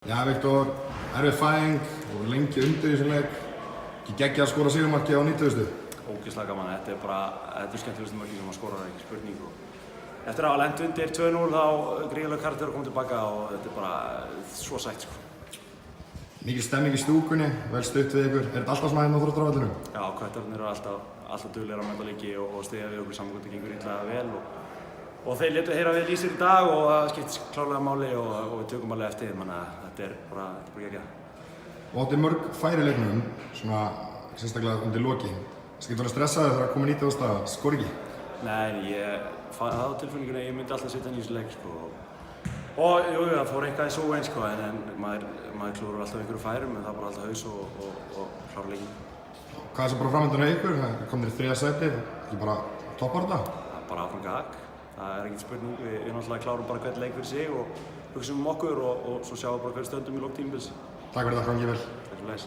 Já, Viktor, erfið fæðing og lengi undir í þessum leik. Ekki geggjað að skora sigurmarkið á 90. Ógeðslega gaman, þetta er skemmtilegustu markið sem maður skorar, ekki spurning. Eftir að hafa lent undir 2-0 þá gríðarlegur karakter að koma tilbaka og þetta er bara svo sætt sko. Mikil stemming í stúkunni, vel stutt við ykkur. Er þetta alltaf svona hérna á Þróttarvellinum? Já, köttarnir eru alltaf duglegir að mæta leiki og styðja við okkur saman hvort það gengur illa vel. Og þeir létu heyra vel í sér í dag og það skiptir klárlega máli og við tökum alveg eftir þeim, þannig að þetta er bara geggjað. Og átti mörg færi í leiknum, svona sérstaklega undir loki. Skiltu verið stressaður þegar það kom 90. að skora ekki? Nei, ég hafði á tilfinningunni að ég myndi alltaf sitja inn í þessu leik sko. Og jú, það fór eitthvað í sóein sko, en maður klúrar alltaf einhverju færum, en það er bara alltaf haus og klára leikin. Hvað er sem bara framöndan á ykkur? Það kom þér í 3. sæti, ekki bara toppar þetta? Það er bara áfram gag. Það er ekkert spurning, við náttúrulega klárum bara hvern leik fyrir sig og hugsaum okkur og svo sjáum við bara hver stöndum í lok tímabils. Takk fyrir það, gangi vel. Takk fyrir leys.